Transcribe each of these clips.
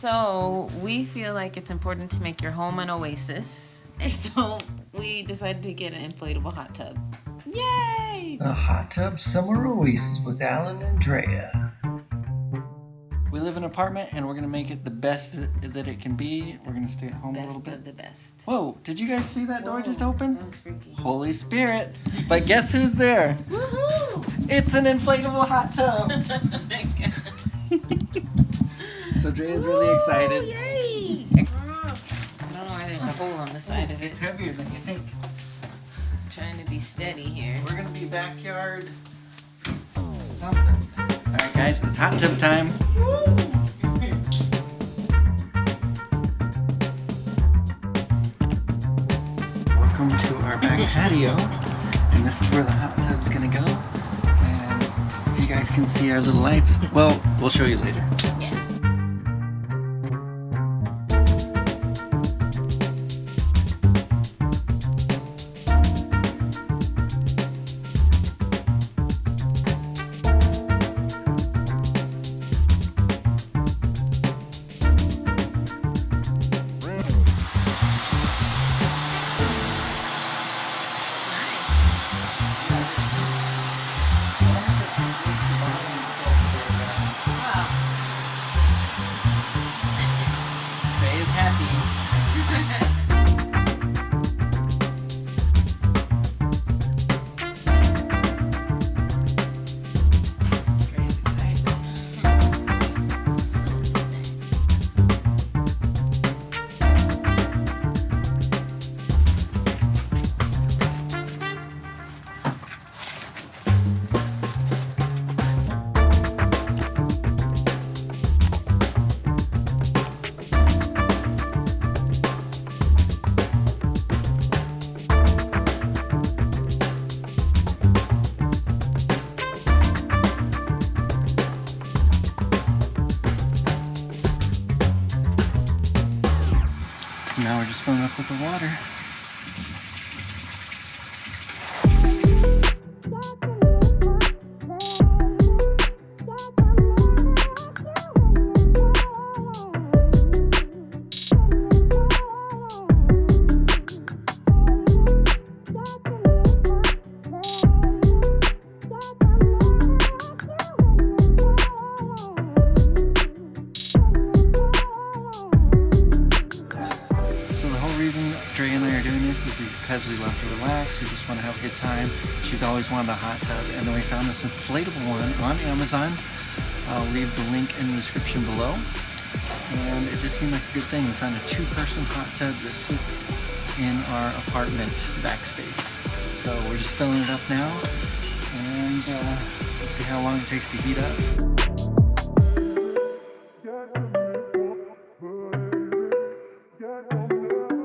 So we feel like it's important to make your home an oasis. And so we decided to get an inflatable hot tub. Yay! A hot tub summer oasis with Alan and Drea. We live in an apartment and we're going to make it the best that it can be. We're going to stay at home a little bit. Best of the best. Whoa, did you guys see that door just open? That was freaky. Holy Spirit. But guess who's there? Woohoo! It's an inflatable hot tub. Oh my God. So Drea's really excited. Yay! I don't know why there's a hole on the side of it. It's heavier than you think. Trying to be steady here. We're going to be backyard something. Alright guys, it's hot tub time. Welcome to our back patio. And this is where the hot tub's going to go. And you guys can see our little lights. Well, we'll show you later. Yeah. Now we're just filling up with the water. Andrea and I are doing this is because we love to relax. We just want to have a good time. She's always wanted a hot tub, and then we found this inflatable one on Amazon. I'll leave the link in the description below. And it just seemed like a good thing. We found a two-person hot tub that fits in our apartment backspace. So we're just filling it up now, and we'll see how long it takes to heat up.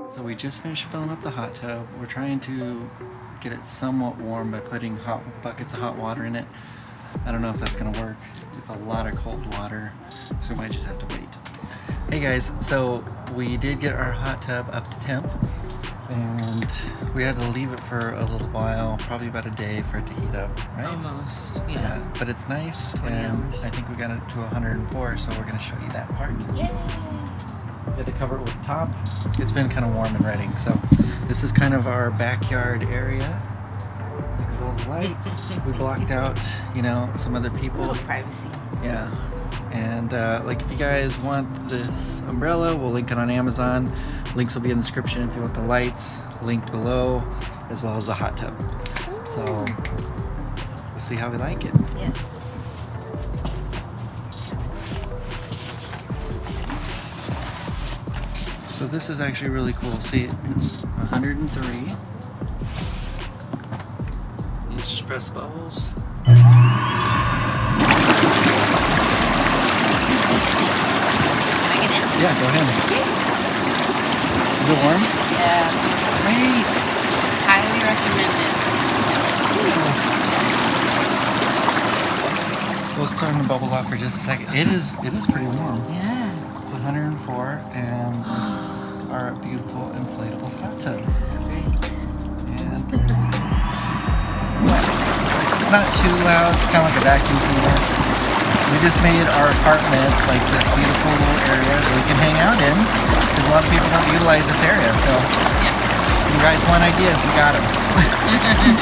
So we just finished filling up the hot tub. We're trying to get it somewhat warm by putting hot buckets of hot water in it. I don't know if that's gonna work. It's a lot of cold water, so we might just have to wait. Hey guys, so we did get our hot tub up to temp, and we had to leave it for a little while, probably about a day for it to heat up, right? Almost, yeah. But it's nice, 20 and hours. I think we got it to 104, so we're gonna show you that part. Yay! We had to cover it with top. It's been kind of warm in Reading, so this is kind of our backyard area. Look at all the lights. We blocked out, you know, some other A people. little privacy. Yeah. And like if you guys want this umbrella, we'll link it on Amazon. Links will be in the description if you want the lights, linked below, as well as the hot tub. So we'll see how we like it. Yeah. So this is actually really cool. See, it's 103. You just press bubbles. Yeah, go ahead. Is it warm? Yeah. Great. Highly recommend this. Let's turn the bubble off for just a second. It is pretty warm. Yeah. It's 104, and our beautiful inflatable hot tub. This is great. And it's not too loud. It's kind of like a vacuum cleaner. We just made our apartment like this beautiful little area that we can around in because a lot of people don't utilize this area. So, Yeah. if you guys want ideas, we got them.